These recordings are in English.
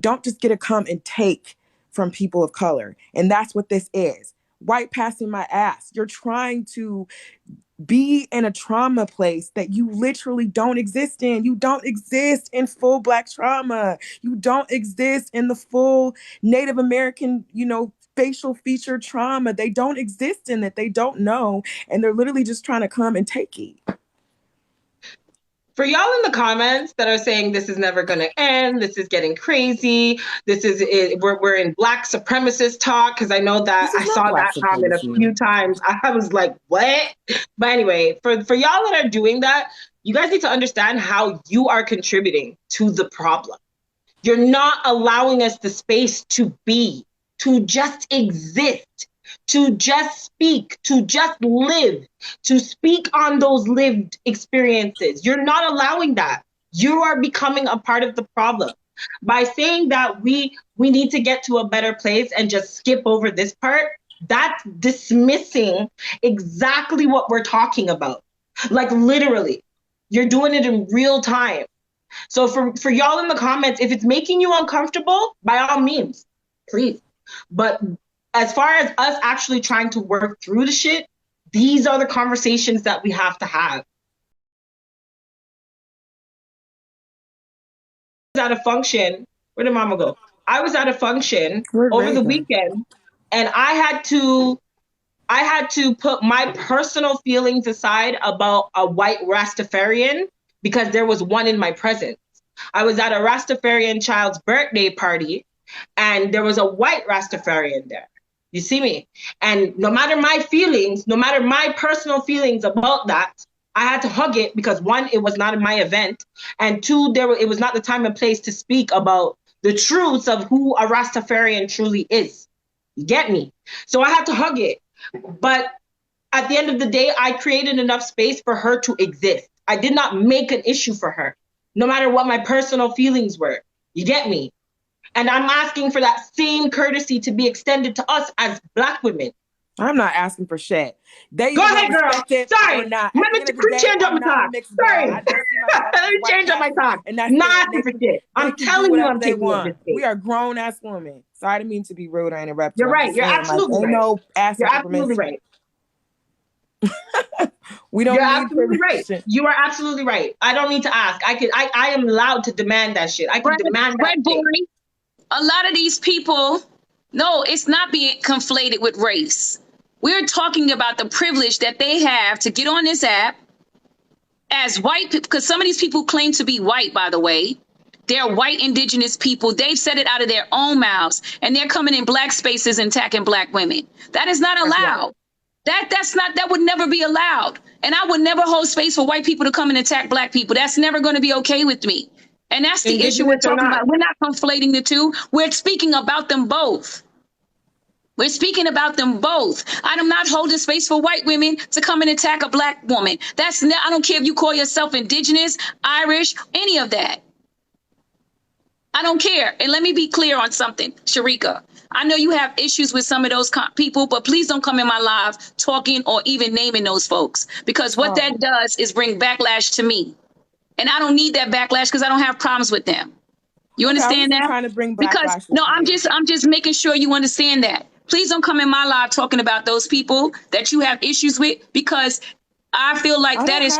don't just get to come and take from people of color. And that's what this is. White passing my ass. You're trying to be in a trauma place that you literally don't exist in. You don't exist in full Black trauma. You don't exist in the full Native American, facial feature trauma. They don't exist in it. They don't know. And they're literally just trying to come and take it. For y'all in the comments that are saying this is never going to end, this is getting crazy, this is it, we're in Black supremacist talk, because I know that I saw that comment a few times. I was like, what? But anyway, for y'all that are doing that, you guys need to understand how you are contributing to the problem. You're not allowing us the space to be, to just exist, to just speak, to just live, to speak on those lived experiences. You're not allowing that. You are becoming a part of the problem. By saying that we need to get to a better place and just skip over this part, that's dismissing exactly what we're talking about. Like literally, you're doing it in real time. So for y'all in the comments, if it's making you uncomfortable, by all means, please. But as far as us actually trying to work through the shit, these are the conversations that we have to have. I was at a function. Where did Mama go? I was at a function over the weekend, and I had to put my personal feelings aside about a white Rastafarian because there was one in my presence. I was at a Rastafarian child's birthday party, and there was a white Rastafarian there. You see me? And no matter my feelings, no matter my personal feelings about that, I had to hug it because one, it was not in my event. And two, it was not the time and place to speak about the truths of who a Rastafarian truly is. You get me? So I had to hug it. But at the end of the day, I created enough space for her to exist. I did not make an issue for her, no matter what my personal feelings were. You get me? And I'm asking for that same courtesy to be extended to us as Black women. I'm not asking for shit. Go ahead, girl. Sorry. Let me change up my talk. Sorry. Let me change up my talk. Not asking for shit. I'm telling you, I'm taking it. We are grown ass women. So I didn't mean to be rude or interrupt. You're right. You're absolutely right. No You're absolutely right. We don't. You're absolutely right. You are absolutely right. I don't need to ask. I am allowed to demand that shit. I can demand that shit. A lot of these people, no, it's not being conflated with race. We're talking about the privilege that they have to get on this app as white, because some of these people claim to be white, by the way. They're white indigenous people. They've said it out of their own mouths, and they're coming in Black spaces and attacking Black women. That is not allowed. That would never be allowed. And I would never hold space for white people to come and attack Black people. That's never going to be okay with me. And that's the issue we're talking about. We're not conflating the two. We're speaking about them both. We're speaking about them both. I'm not holding space for white women to come and attack a Black woman. I don't care if you call yourself indigenous, Irish, any of that. I don't care. And let me be clear on something, Sharika. I know you have issues with some of those people, but please don't come in my live talking or even naming those folks, because what that does is bring backlash to me. And I don't need that backlash because I don't have problems with them. You understand that? Trying to bring because no, I'm just making sure you understand that. Please don't come in my live talking about those people that you have issues with, because I feel like that is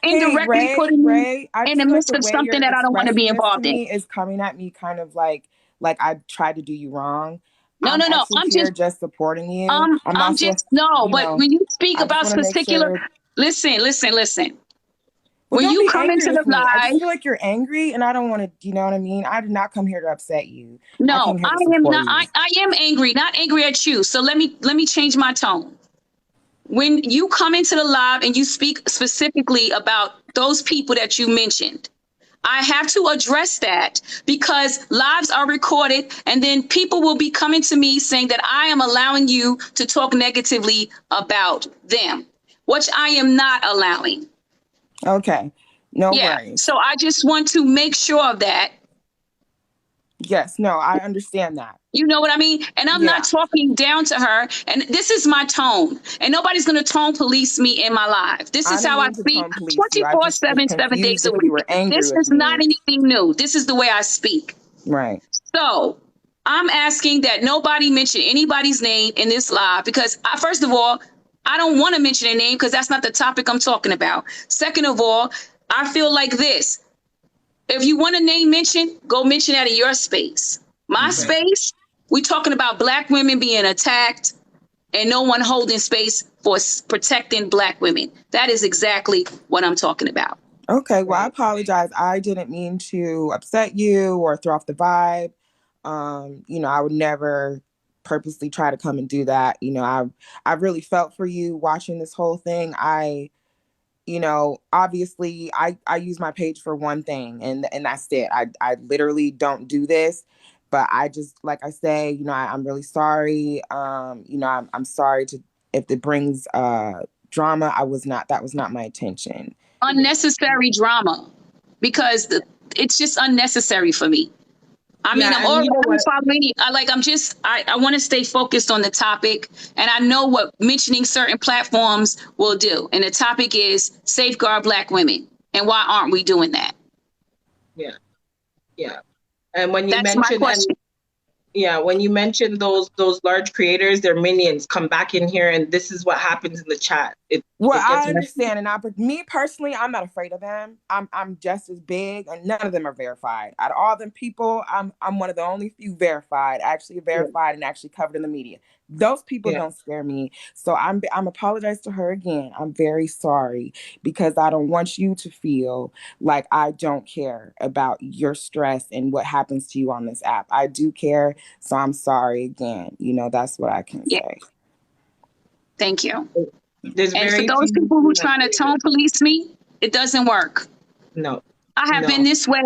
indirectly putting me in the midst of something that I don't want to be involved in. Is coming at me kind of like I tried to do you wrong. No. I'm just supporting you. But when you speak about particular, listen. When you come into the live, I feel like you're angry, and I don't want to. You know what I mean? I did not come here to upset you. No, I am not. I am angry, not angry at you. So let me change my tone. When you come into the live and you speak specifically about those people that you mentioned, I have to address that, because lives are recorded, and then people will be coming to me saying that I am allowing you to talk negatively about them, which I am not allowing. Okay. No worries. So I just want to make sure of that. Yes. No, I understand that. You know what I mean? And I'm not talking down to her. And this is my tone. And nobody's going to tone police me in my life. This is how I speak 24/7, 7 days a week. This is not anything new. This is the way I speak. Right. So I'm asking that nobody mention anybody's name in this live because first of all, I don't want to mention a name because that's not the topic I'm talking about. Second of all, I feel like this. If you want a name mention, go mention that in your space. My space, we talking about Black women being attacked and no one holding space for protecting Black women. That is exactly what I'm talking about. Okay, well, I apologize. I didn't mean to upset you or throw off the vibe. I would never purposely try to come and do that. I really felt for you watching this whole thing. Obviously I use my page for one thing and that's it. I literally don't do this, but I just, like I say, I'm really sorry. I'm sorry if it brings drama. That was not my intention. Unnecessary drama because it's just unnecessary for me. I mean, I'm already following. I want to stay focused on the topic, and I know what mentioning certain platforms will do. And the topic is safeguard Black women, and why aren't we doing that? Yeah. And when you mentioned, when you mention those large creators, their minions come back in here, and this is what happens in the chat. I understand, and me personally, I'm not afraid of them. I'm just as big, and none of them are verified. Out of all them people, I'm one of the only few actually verified, and actually covered in the media. Those people don't scare me. So I'm apologize to her again. I'm very sorry because I don't want you to feel like I don't care about your stress and what happens to you on this app. I do care. So I'm sorry again. That's what I can say. Thank you. And for those people who are trying to tone police me, it doesn't work. No. I have been this way.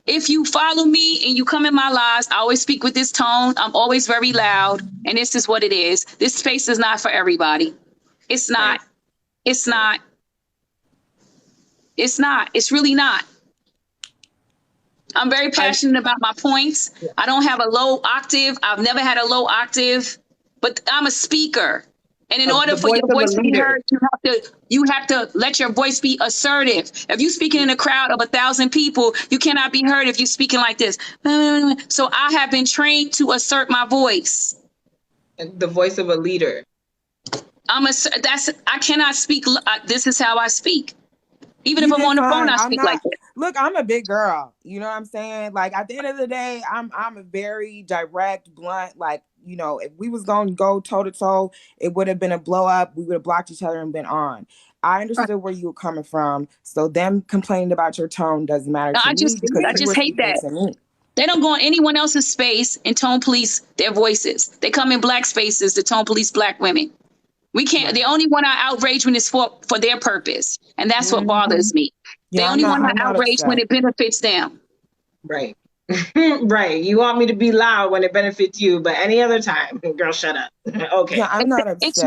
If you follow me and you come in my lives, I always speak with this tone. I'm always very loud. And this is what it is. This space is not for everybody. It's not. It's not. It's not. It's really not. I'm very passionate about my points. I don't have a low octave. I've never had a low octave, but I'm a speaker. And in order for your voice to be heard, you have to let your voice be assertive. If you're speaking in a crowd of 1,000 people, you cannot be heard if you're speaking like this. So I have been trained to assert my voice. The voice of a leader. I cannot speak. This is how I speak. Even if I'm on the phone, I speak like this. Look, I'm a big girl. You know what I'm saying? Like at the end of the day, I'm a very direct, blunt. Like, if we was going to go toe to toe, it would have been a blow up. We would have blocked each other and been on. I understood where you were coming from. So them complaining about your tone doesn't matter to me. I just hate that. They don't go in anyone else's space and tone police their voices. They come in Black spaces to tone police Black women. We can't. The only one I outrage when it's for their purpose, and that's what bothers me. The only one I outrage when it benefits them. Right. Right. You want me to be loud when it benefits you, but any other time, girl, shut up. Okay. Yeah, I'm not upset. It's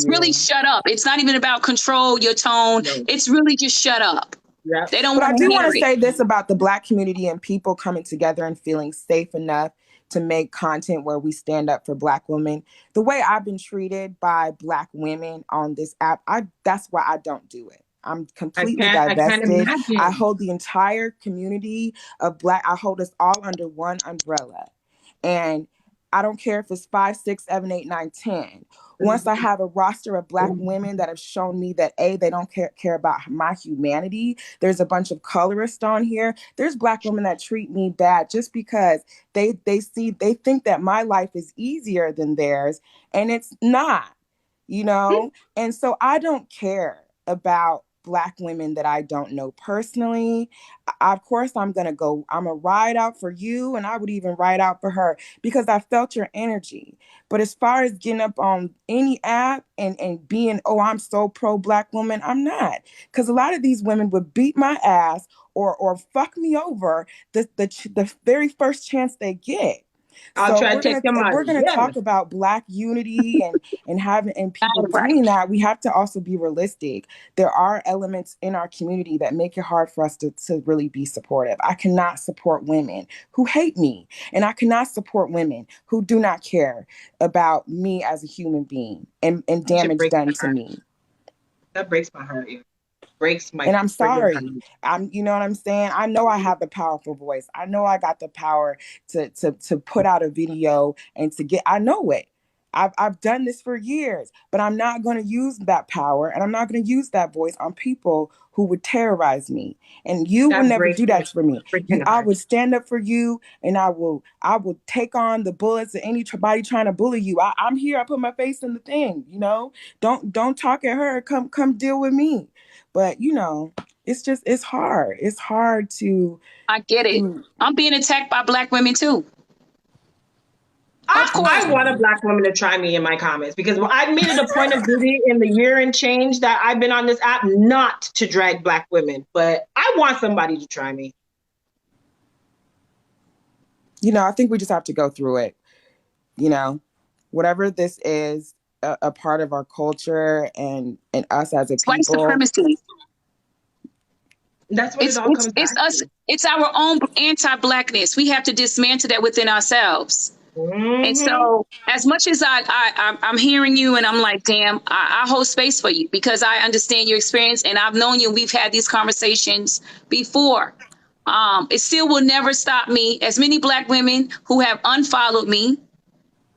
really shut up. It's not even about control your tone. No. It's really just shut up. Yeah. They don't. But I do want to say this about the Black community and people coming together and feeling safe enough to make content where we stand up for Black women. The way I've been treated by Black women on this app, that's why I don't do it. I'm completely divested. I hold the entire community of Black. I hold us all under one umbrella. And I don't care if it's 5, 6, 7, 8, 9, 10. Once I have a roster of Black women that have shown me that they don't care about my humanity. There's a bunch of colorists on here. There's Black women that treat me bad just because they think that my life is easier than theirs, and it's not, And so I don't care about Black women that I don't know personally. Of course, I'm going to ride out for you, and I would even ride out for her because I felt your energy. But as far as getting up on any app and being, I'm so pro Black woman, I'm not. Because a lot of these women would beat my ass or fuck me over the very first chance they get. I'll try to take them out. We're going to talk about Black unity and people doing that. We have to also be realistic. There are elements in our community that make it hard for us to really be supportive. I cannot support women who hate me, and I cannot support women who do not care about me as a human being and damage done to me. That breaks my heart. Yeah. breaks my And I'm friggin' sorry. heart. You know what I'm saying? I know I have the powerful voice. I know I got the power to put out a video and to get, I know it. I've done this for years, but I'm not going to use that power and I'm not going to use that voice on people who would terrorize me. And you will That never breaks do my that for me. freaking I heart. would stand up for you and I will take on the bullets of anybody trying to bully you. I'm here. I put my face in the thing, you know, don't talk at her. Come deal with me. But it's hard. It's hard to I get it. to I'm being attacked by Black women too. Of I, I'm course. I want a sorry. black woman to try me in my comments because I've made it a point of duty in the year and change that I've been on this app not to drag black women, but I want somebody to try me. I think we just have to go through it. You know, whatever this is, a part of our culture and us as a It's white people. supremacy. That's what it It's all it's comes it's back us. to. It's our own anti-blackness. We have to dismantle that within ourselves. And Hmm. so, as much as I'm hearing you, and I'm like, damn, I hold space for you because I understand your experience, and I've known you. We've had these conversations before. It still will never stop me. As many Black women who have unfollowed me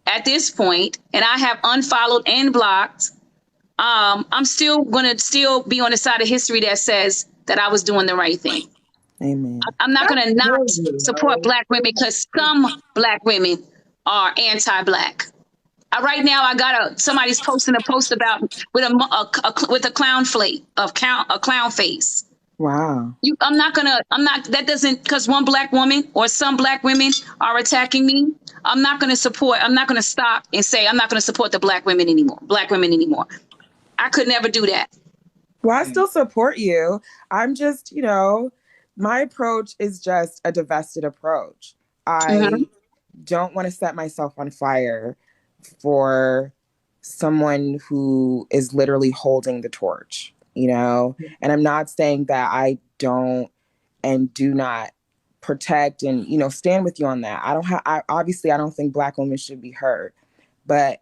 at this point, and I have unfollowed and blocked. I'm still gonna still be on the side of history that says that I was doing the right thing. Amen. I'm not That going to not kills me, support yo. Black women because some Black women are anti-Black. Right now, I got somebody's posting a post about with with a clown flake of a clown face. Wow. I'm not gonna. I'm not. That doesn't because one Black woman or some Black women are attacking me. I'm not gonna support. I'm not gonna stop and say I'm not gonna support the Black women anymore. Black women anymore. I could never do that. Well, I still support you. I'm just, my approach is just a divested approach. Mhm. I don't want to set myself on fire for someone who is literally holding the torch, And I'm not saying that I don't and do not protect and, stand with you on that. Obviously I don't think Black women should be hurt, but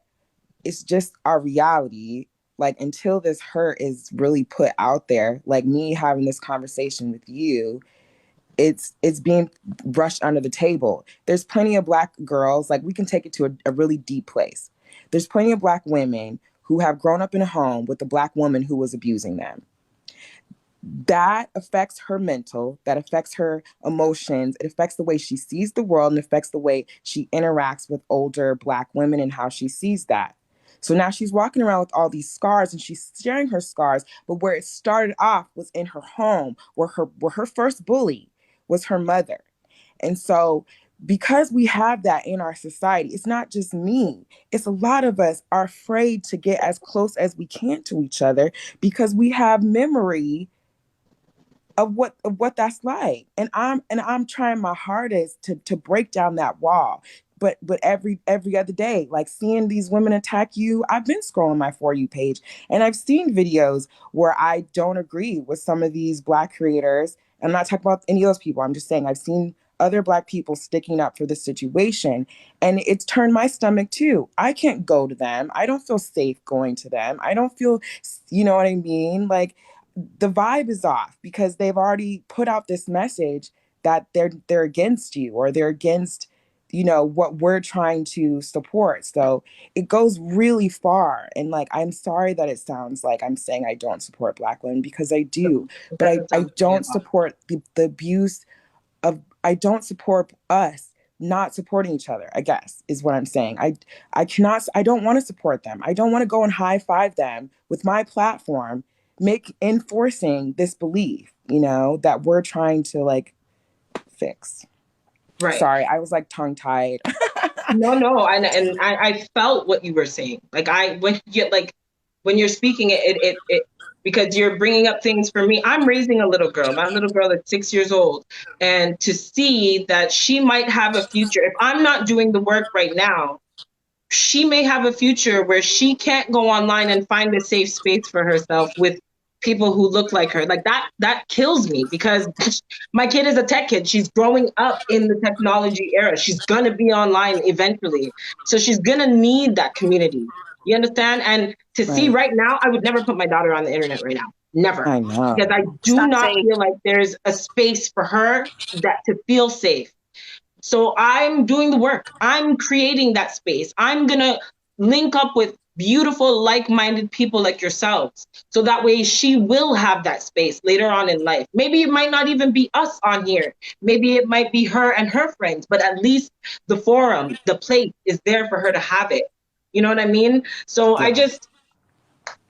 it's just our reality. Like until this hurt is really put out there, like me having this conversation with you, it's being brushed under the table. There's plenty of Black girls, like we can take it to a really deep place. There's plenty of Black women who have grown up in a home with a Black woman who was abusing them. That affects her mental, that affects her emotions, it affects the way she sees the world, and affects the way she interacts with older Black women and how she sees that. So now she's walking around with all these scars and she's sharing her scars, but where it started off was in her home, where her first bully was her mother. And so because we have that in our society, it's not just me. It's a lot of us are afraid to get as close as we can to each other because we have memory of what that's like. And I'm trying my hardest to break down that wall. But every other day, like seeing these women attack you, I've been scrolling my For You page and I've seen videos where I don't agree with some of these Black creators. I'm not talking about any of those people. I'm just saying I've seen other Black people sticking up for the situation, and it's turned my stomach too. I can't go to them. I don't feel safe going to them. I don't feel, you know what I mean? Like the vibe is off because they've already put out this message that they're against you, or they're against what we're trying to support. So it goes really far, and like I'm sorry that it sounds like I'm saying I don't support Black women, because I do, It but doesn't I sound like me at don't all. support the abuse of, I don't support us not supporting each other, I guess is what I'm saying. I don't want to support them. I don't want to go and high five them with my platform, make enforcing this belief, that we're trying to like fix. Right. Sorry, I was like tongue tied. No, and I felt what you were saying. Like when you're speaking it because you're bringing up things for me. I'm raising a little girl. My little girl is 6 years old, and to see that she might have a future if I'm not doing the work right now, she may have a future where she can't go online and find a safe space for herself with people who look like her. Like that kills me because my kid is a tech kid. She's growing up in the technology era. She's going to be online eventually. So she's going to need that community. You understand? And to see Right. right now, I would never put my daughter on the internet right now. Never. I know. Because I It's do not not safe. feel like there's a space for her that to feel safe. So I'm doing the work. I'm creating that space. I'm going to link up with beautiful, like-minded people like yourselves. So that way she will have that space later on in life. Maybe it might not even be us on here. Maybe it might be her and her friends, but at least the forum, the place is there for her to have it. You know what I mean? So Yeah.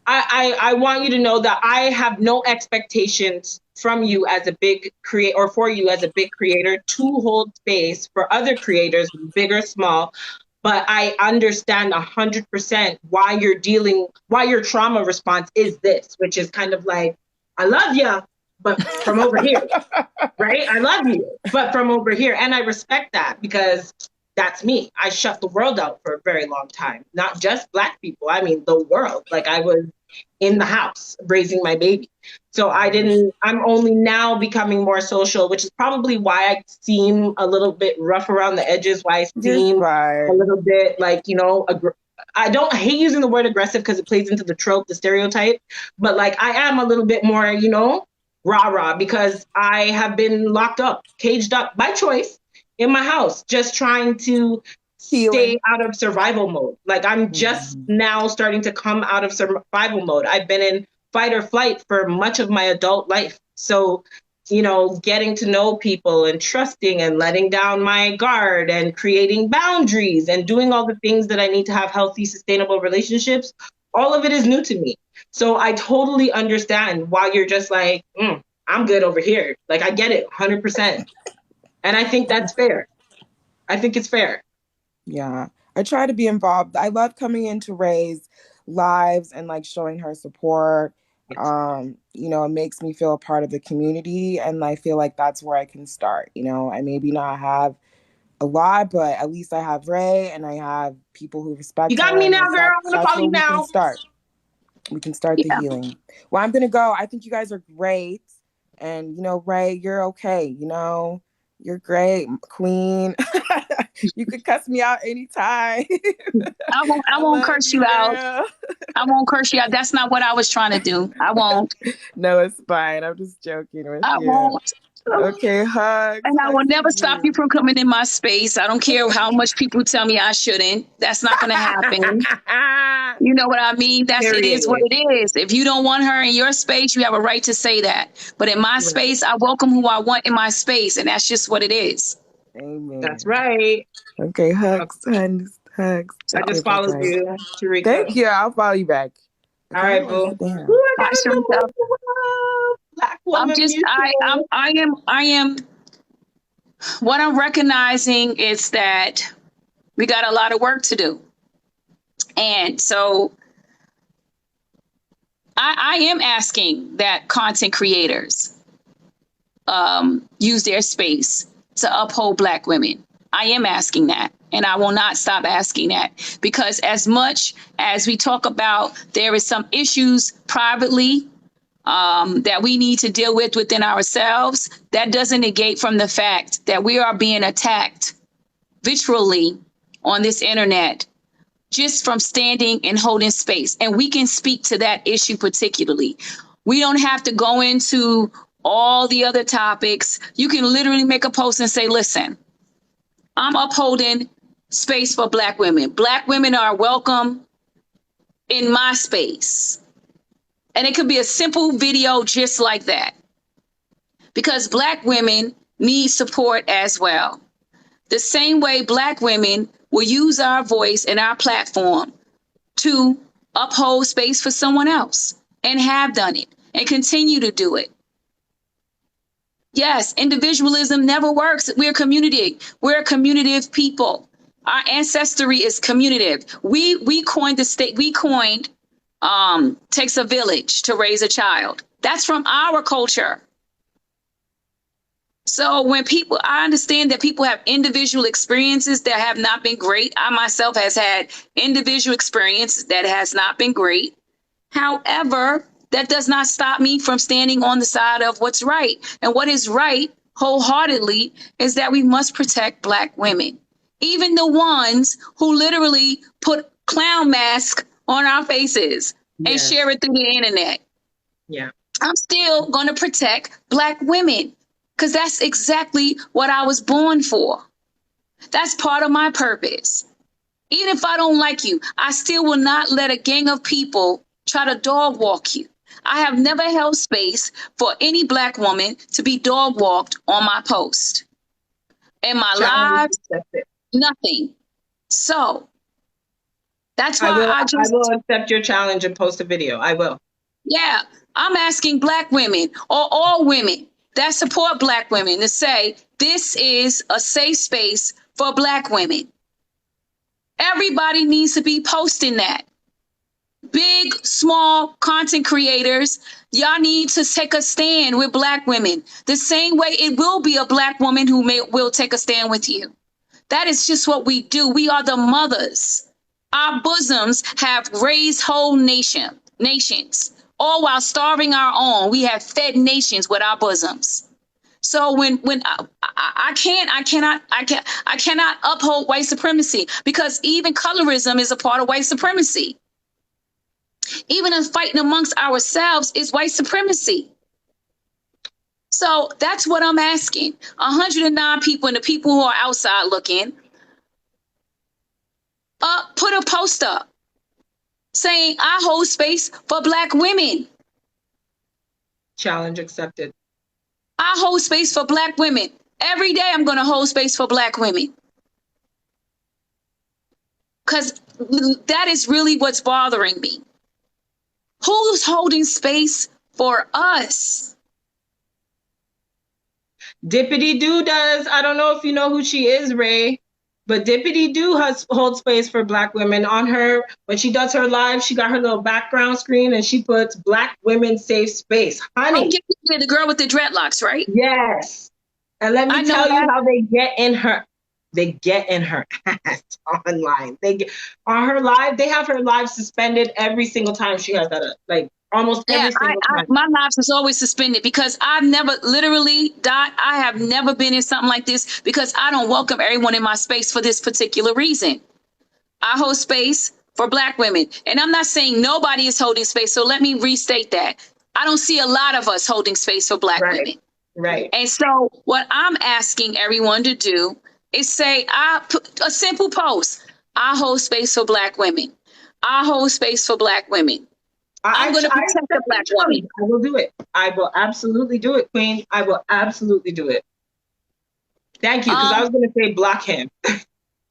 I want you to know that I have no expectations from you as a big creator, or for you as a big creator, to hold space for other creators, big or small. But I understand 100% why your trauma response is this, which is kind of like, I love you, but from over here, right? I love you, but from over here. And I respect that, because that's me. I shut the world out for a very long time, not just Black people. I mean, the world. Like, I was in the house raising my baby. So I'm only now becoming more social, which is probably why I seem a little bit rough around the edges, why I You're seem a fine. little bit like, I hate using the word aggressive because it plays into the trope, the stereotype, but like I am a little bit more, rah-rah, because I have been locked up, caged up by choice in my house, just trying to stay Healing. out of survival mode. Like, I'm just Mhm. now starting to come out of survival mode. I've been in fight or flight for much of my adult life. So, getting to know people and trusting and letting down my guard and creating boundaries and doing all the things that I need to have healthy, sustainable relationships, all of it is new to me. So I totally understand why you're just like, I'm good over here. Like, I get it 100%. And I think that's fair. I think it's fair. Yeah. I try to be involved. I love coming into Ray's lives and like showing her support. Yes. It makes me feel a part of the community, and I feel like that's where I can start. I maybe not have a lot, but at least I have Ray and I have people who You respect got her, me and now, like girl. that I'm gonna that's follow where you we can now. start. We can start the Yeah. healing. Well, I'm gonna go. I think you guys are great. And Ray, you're okay. You're great, queen. You could cuss me out anytime. I I won't love curse you you, out. girl. I won't curse you out. That's not what I was trying to do. I won't. No, it's fine. I'm just joking with I you. won't. Okay, hugs. And I will Hugs to never stop you you. from coming in my space. I don't care how much people tell me I shouldn't. That's not going to happen. You know what I mean? It is what Period. it is. If you don't want her in your space, you have a right to say that. But in my Right. space, I welcome who I want in my space. And that's just what it is. That's Amen. right. Okay, Okay. hugs, hugs, hugs. So, I Okay, just bye followed bye. you, Thank Sharika. you. I'll follow you back. All Okay, I'm right, gonna boo. sit Ooh, down. I bye, got a number Sharita. one. Black I'm woman just, mutual. what I'm recognizing is that we got a lot of work to do. And so I am asking that content creators use their space to uphold Black women. I am asking that. And I will not stop asking that, because as much as we talk about there is some issues privately that we need to deal with within ourselves, that doesn't negate from the fact that we are being attacked vitriolly on this internet just from standing and holding space. And we can speak to that issue particularly. We don't have to go into all the other topics. You can literally make a post and say, listen, I'm upholding space for Black women. Black women are welcome in my space. And it could be a simple video just like that, because Black women need support as well. The same way Black women will use our voice and our platform to uphold space for someone else, and have done it and continue to do it. Yes, individualism never works. We're a community. We're a communitive people. Our ancestry is communitive. We coined the state. We coined takes a village to raise a child. That's from our culture. So when I understand that people have individual experiences that have not been great. I myself has had individual experience that has not been great. However, that does not stop me from standing on the side of what's right. And what is right wholeheartedly is that we must protect Black women, even the ones who literally put clown masks on our faces and Yes. share it through the internet. Yeah. I'm still going to protect Black women because that's exactly what I was born for. That's part of my purpose. Even if I don't like you, I still will not let a gang of people try to dog walk you. I have never held space for any Black woman to be dog walked on my post. In my Challenge lives, accepted. nothing. So that's I why will. I I just, will accept your challenge and post a video. I will. yeah, I'm asking Black women or all women that support Black women to say this is a safe space for Black women. Everybody needs to be posting that. Big, small content creators, y'all need to take a stand with Black women. The same way it will be a Black woman who will take a stand with you. That is just what we do. We are the mothers. Our bosoms have raised whole nations, all while starving our own. We have fed nations with our bosoms. So when I cannot uphold white supremacy because even colorism is a part of white supremacy. Even us fighting amongst ourselves is white supremacy. So that's what I'm asking. 109 people and the people who are outside looking, put a post up saying I hold space for Black women. Challenge accepted. I hold space for Black women. Every day I'm going to hold space for Black women. Because that is really what's bothering me. Who's holding space for us? Dippity Doo does. I don't know if you know who she is, Ray, but Dippity Doo holds space for Black women. On her, when she does her live, she got her little background screen and she puts Black women safe space. Honey. Oh, the girl with the dreadlocks, right? Yes. And let me tell you how they get in her. They get in her ass online. They get on her live. They have her live suspended every single time she has that up. Like almost every single time. My lives is always suspended because I've never I have never been in something like this because I don't welcome everyone in my space for this particular reason. I hold space for Black women. And I'm not saying nobody is holding space. So let me restate that. I don't see a lot of us holding space for Black women. Right. And so what I'm asking everyone to do is say, I put a simple post. I hold space for Black women. I hold space for Black women. I'm going to protect the Black woman. I will do it. I will absolutely do it, Queen. I will absolutely do it. Thank you, because I was going to say block him.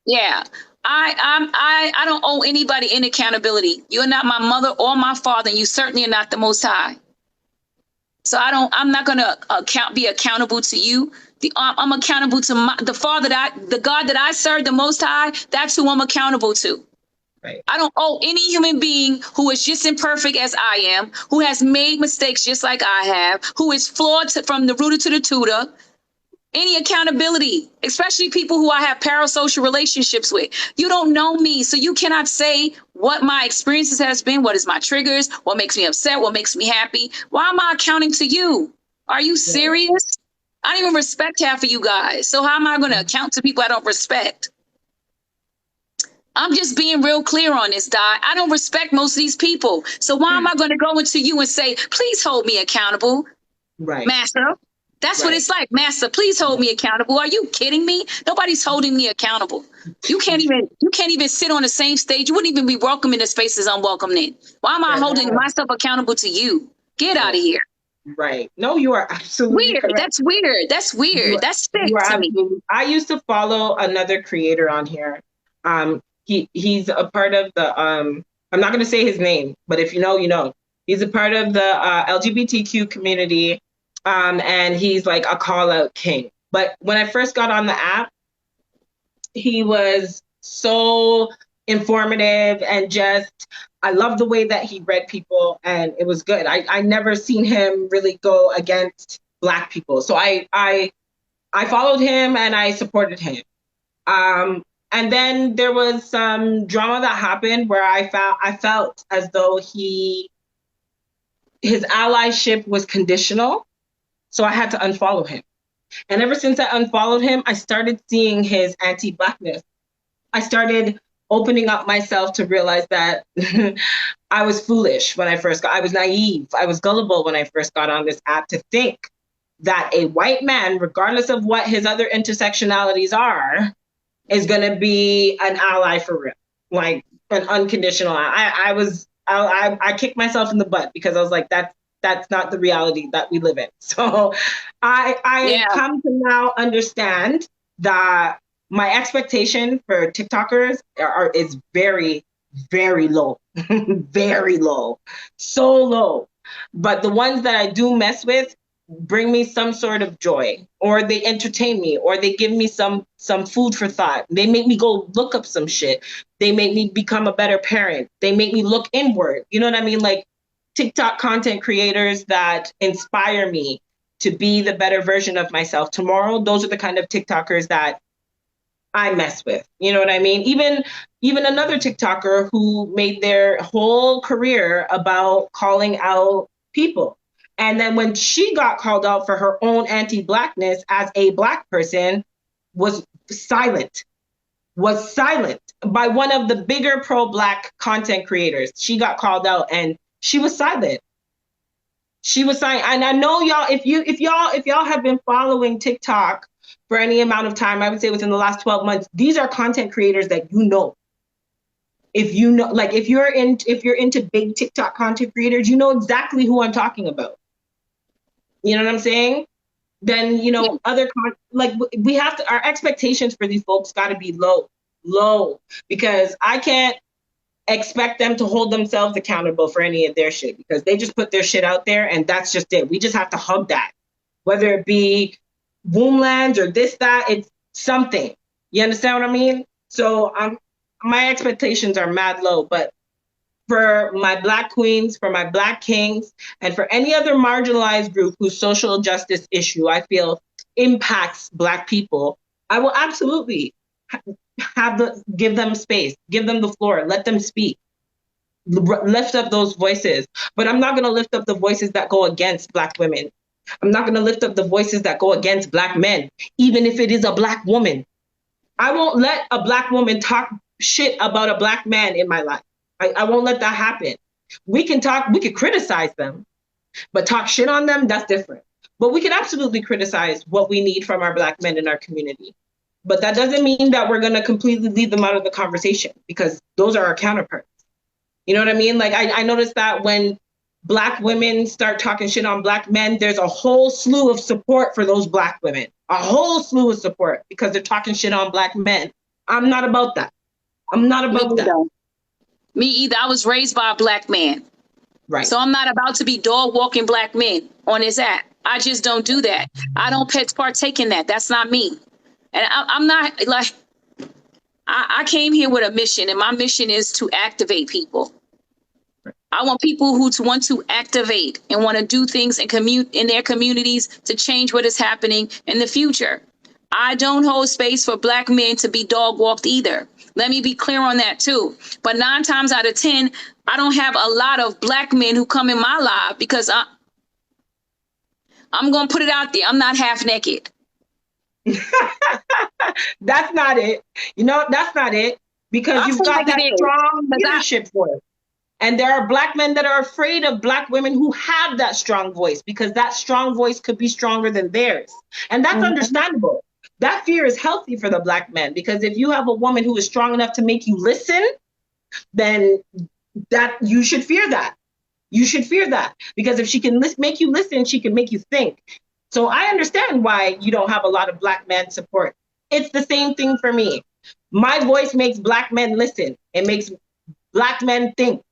Yeah. I don't owe anybody any accountability. You're not my mother or my father, and you certainly are not the Most High. So I'm not going to be accountable to you. I'm accountable to the God that I serve, the Most High. That's who I'm accountable to. Right. I don't owe any human being who is just imperfect as I am, who has made mistakes just like I have, who is flawed from the rooter to the tutor, any accountability, especially people who I have parasocial relationships with. You don't know me, so you cannot say what my experiences has been, what is my triggers, what makes me upset, what makes me happy. Why am I accounting to you? Are you serious? I don't even respect half of you guys. So how am I going to account to people I don't respect? I'm just being real clear on this, Di. I don't respect most of these people. So why am I going to go into you and say, please hold me accountable, Master? That's what it's like. Master, please hold me accountable. Are you kidding me? Nobody's holding me accountable. You can't even sit on the same stage. You wouldn't even be welcome in the spaces I'm welcome in. Why am I holding myself accountable to you? Get out of here. Right. No, you are absolutely weird. correct. That's weird. That's weird. That's sick to me. I used to follow another creator on here. He's a part of the I'm not going to say his name, but if you know, you know. He's a part of the LGBTQ community. And he's like a call out king. But when I first got on the app, he was so informative and just, I love the way that he read people and it was good. I never seen him really go against Black people. So I followed him and I supported him. And then there was some drama that happened where I felt as though his allyship was conditional. So I had to unfollow him. And ever since I unfollowed him, I started seeing his anti-Blackness. I started opening up myself to realize that I was foolish when I was naive. I was gullible when I first got on this app to think that a white man, regardless of what his other intersectionalities are, is going to be an ally for real, like an unconditional. I kicked myself in the butt because I was like, that's not the reality that we live in. So I come to now understand that my expectation for TikTokers is very, very low, very low, so low. But the ones that I do mess with bring me some sort of joy, or they entertain me, or they give me some food for thought. They make me go look up some shit. They make me become a better parent. They make me look inward. You know what I mean? Like TikTok content creators that inspire me to be the better version of myself tomorrow. Those are the kind of TikTokers that I mess with. You know what I mean? Even another TikToker who made their whole career about calling out people. And then when she got called out for her own anti-Blackness as a Black person, was silent by one of the bigger pro-Black content creators. She got called out and she was silent. She was silent. And I know y'all, if y'all have been following TikTok for any amount of time, I would say within the last 12 months, these are content creators that you know. If you know, like if you're into big TikTok content creators, you know exactly who I'm talking about. You know what I'm saying? Then, you know, we have to, our expectations for these folks got to be low, because I can't expect them to hold themselves accountable for any of their shit, because they just put their shit out there and that's just it. We just have to hug that, whether it be Womblands or this, that, it's something. You understand what I mean? So my expectations are mad low, but for my Black queens, for my Black kings, and for any other marginalized group whose social justice issue I feel impacts Black people, I will absolutely give them space, give them the floor, let them speak, lift up those voices. But I'm not going to lift up the voices that go against Black women. I'm not going to lift up the voices that go against Black men, even if it is a Black woman. I won't let a Black woman talk shit about a Black man in my life. I won't let that happen. We can criticize them, but talk shit on them, that's different. But we can absolutely criticize what we need from our Black men in our community. But that doesn't mean that we're going to completely leave them out of the conversation, because those are our counterparts. You know what I mean? Like I noticed that when Black women start talking shit on Black men, there's a whole slew of support for those Black women, a whole slew of support, because they're talking shit on Black men. I'm not about that. I'm not about that. Me either. I was raised by a Black man. Right. So I'm not about to be dog walking Black men on this app. I just don't do that. I don't partake in that. That's not me. And I'm not like, I came here with a mission, and my mission is to activate people. I want people who want to activate and want to do things and commute in their communities to change what is happening in the future. I don't hold space for Black men to be dog walked either. Let me be clear on that too. But 9 times out of 10, I don't have a lot of Black men who come in my life because I'm going to put it out there. I'm not half naked. That's not it. You know, that's not it. Because you've got that strong leadership voice. And there are Black men that are afraid of Black women who have that strong voice, because that strong voice could be stronger than theirs. And that's understandable. That fear is healthy for the Black men, because if you have a woman who is strong enough to make you listen, then that you should fear that. You should fear that, because if she can make you listen, she can make you think. So I understand why you don't have a lot of Black men support. It's the same thing for me. My voice makes Black men listen. It makes Black men think.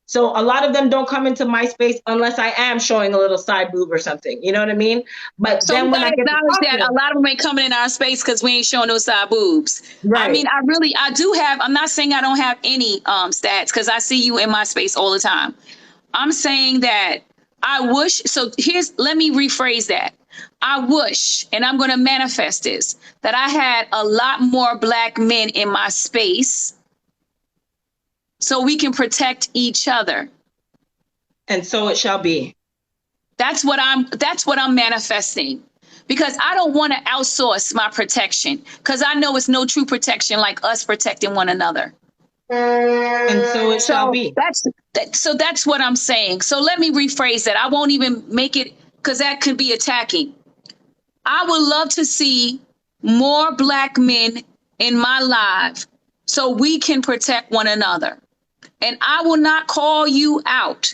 So a lot of them don't come into my space unless I am showing a little side boob or something. You know what I mean? But so then when I get acknowledge that a lot of them ain't coming in our space because we ain't showing no side boobs. Right. I mean, I do have, I'm not saying I don't have any stats, because I see you in my space all the time. I'm saying that I wish, let me rephrase that. I wish, and I'm going to manifest this, that I had a lot more Black men in my space, so we can protect each other. And so it shall be. That's what I'm manifesting, because I don't want to outsource my protection, because I know it's no true protection like us protecting one another. And so it shall be. That's what I'm saying. So let me rephrase that. I won't even make it, because that could be attacking. I would love to see more Black men in my life so we can protect one another. And I will not call you out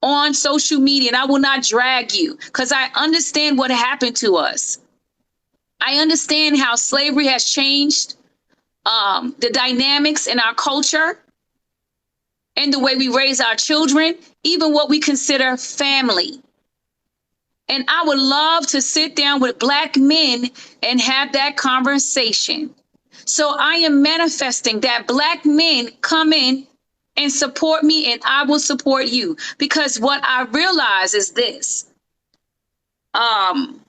on social media, and I will not drag you, because I understand what happened to us. I understand how slavery has changed the dynamics in our culture and the way we raise our children, even what we consider family. And I would love to sit down with Black men and have that conversation. So I am manifesting that Black men come in and support me, and I will support you. Because what I realize is this, and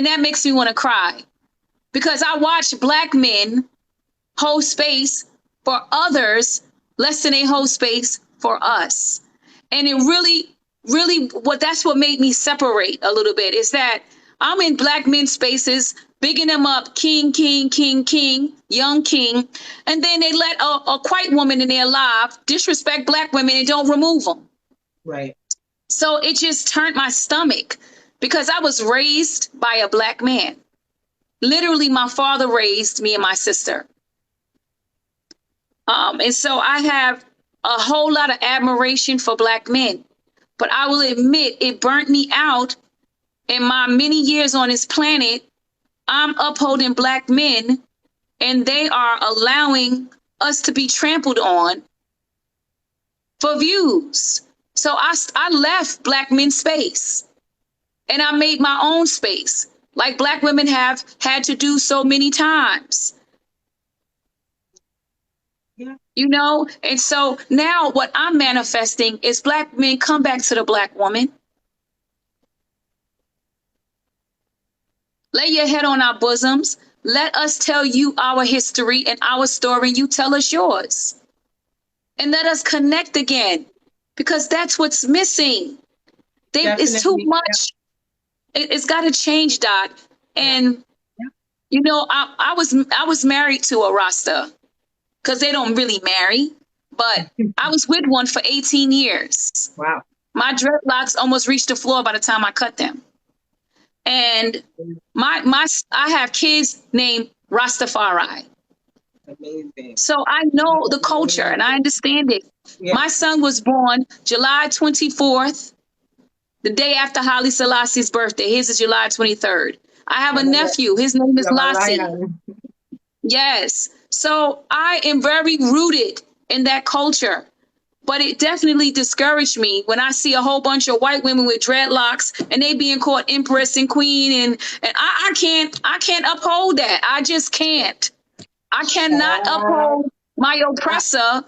that makes me want to cry, because I watch Black men hold space for others less than they hold space for us. And it really, that's what made me separate a little bit, is that I'm in Black men's spaces, bigging them up, king, young king. And then they let a white woman in their life disrespect Black women and don't remove them. Right. So it just turned my stomach, because I was raised by a Black man. Literally, my father raised me and my sister. And so I have a whole lot of admiration for Black men. But I will admit, it burnt me out. In my many years on this planet, I'm upholding Black men, and they are allowing us to be trampled on for views. So I left Black men's space, and I made my own space, like Black women have had to do so many times. Yeah. You know, and so now what I'm manifesting is Black men come back to the Black woman. Lay your head on our bosoms. Let us tell you our history and our story, and you tell us yours. And let us connect again, because that's what's missing. It's too much. Yeah. It's got to change, Doc. And, you know, I was married to a Rasta, because they don't really marry, but I was with one for 18 years. Wow. My dreadlocks almost reached the floor by the time I cut them. And I have kids named Rastafari. Amazing. So I know the culture and I understand it. Yeah. My son was born July 24th, the day after Haile Selassie's birthday. His is July 23rd. I have a nephew. His name is Lassie. Yes. So I am very rooted in that culture. But it definitely discouraged me when I see a whole bunch of white women with dreadlocks and they being called empress and queen, and I can't uphold that. I just can't. I cannot uphold my oppressor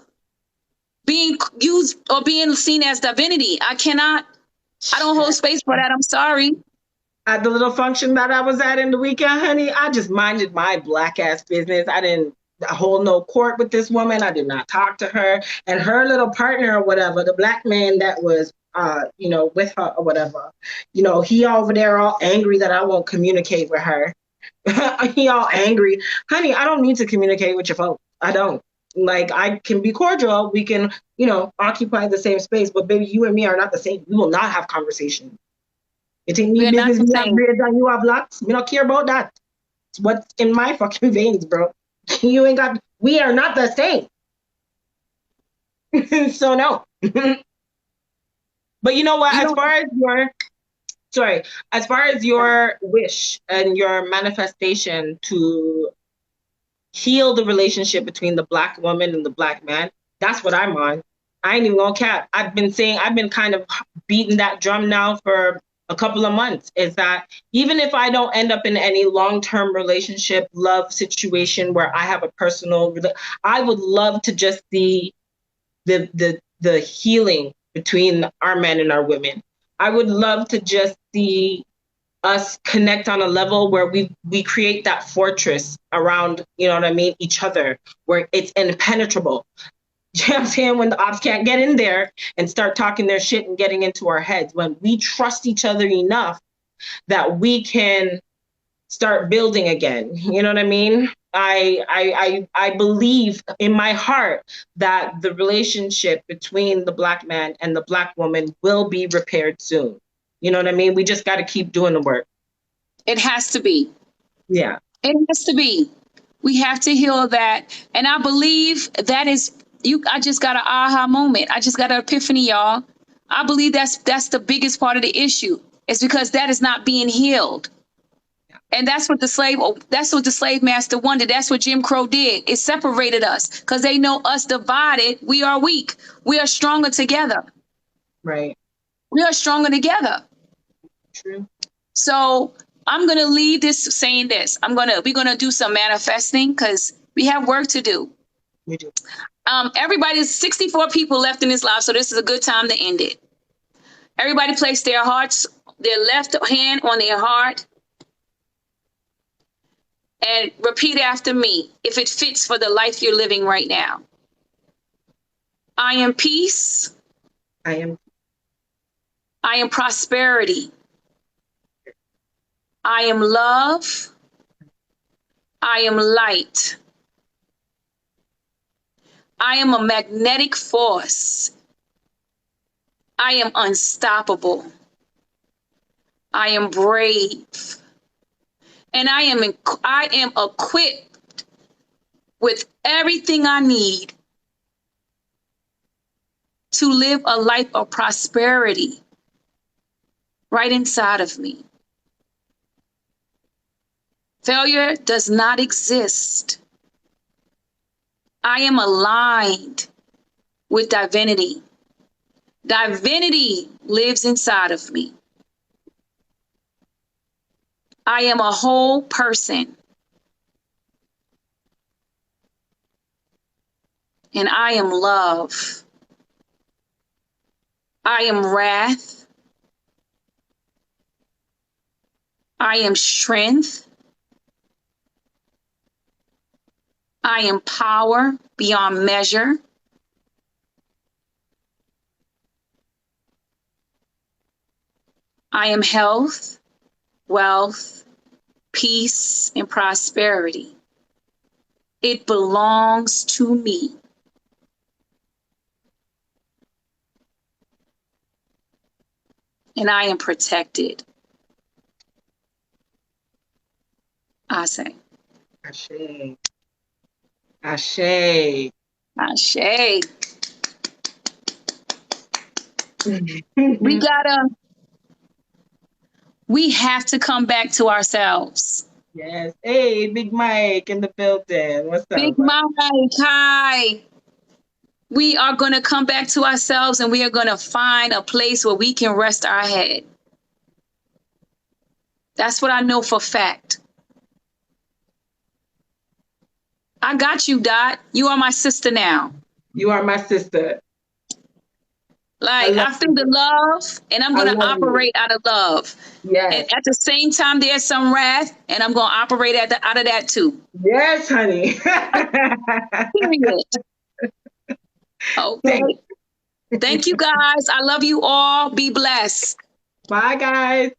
being used or being seen as divinity. I cannot. I don't hold space for that. I'm sorry. At the little function that I was at in the weekend, honey, I just minded my Black ass business. I didn't hold no court with this woman. I did not talk to her, and her little partner or whatever, the Black man that was with her or whatever, he over there all angry that I won't communicate with her. He all angry. Honey, I don't need to communicate with your folks. I don't. Like, I can be cordial. We can, occupy the same space, but baby, you and me are not the same. We will not have conversation. You think me business, me have braids and you have locks? Me not care about that. It's what's in my fucking veins, bro. We are not the same. So no. But you know what, as far as your wish and your manifestation to heal the relationship between the Black woman and the Black man, that's what I'm on. I ain't even gonna cap. I've been kind of beating that drum now for a couple of months, is that even if I don't end up in any long-term relationship, love situation where I have a personal, I would love to just see the healing between our men and our women. I would love to just see us connect on a level where we create that fortress around, each other, where it's impenetrable. You know what I'm saying? When the ops can't get in there and start talking their shit and getting into our heads, when we trust each other enough that we can start building again. You know what I mean? I believe in my heart that the relationship between the Black man and the Black woman will be repaired soon. You know what I mean? We just got to keep doing the work. It has to be. Yeah. It has to be. We have to heal that. And I believe that is I just got an aha moment. I just got an epiphany, y'all. I believe that's the biggest part of the issue. It's because that is not being healed. And that's what the slave master wanted. That's what Jim Crow did. It separated us because they know us divided. We are weak. We are stronger together. Right. We are stronger together. True. So I'm going to leave this saying this. We're going to do some manifesting because we have work to do. We do. Everybody's 64 people left in this live. So this is a good time to end it. Everybody place their left hand on their heart. And repeat after me, if it fits for the life you're living right now. I am peace. I am prosperity. I am love. I am light. I am a magnetic force. I am unstoppable. I am brave. And I am equipped with everything I need to live a life of prosperity right inside of me. Failure does not exist. I am aligned with divinity. Divinity lives inside of me. I am a whole person. And I am love. I am wrath. I am strength. I am power beyond measure. I am health, wealth, peace, and prosperity. It belongs to me. And I am protected. I say. Ashe. Ashe. Ashe. We have to come back to ourselves. Yes. Hey, Big Mike in the building. What's up? Big Mike, hi. We are going to come back to ourselves and we are going to find a place where we can rest our head. That's what I know for fact. I got you, Dot. You are my sister now. You are my sister. Like, I feel the love, and I'm going to operate out of love. Yes. And at the same time, there's some wrath, and I'm going to operate out of that too. Yes, honey. Period. Okay. Thank you, guys. I love you all. Be blessed. Bye, guys.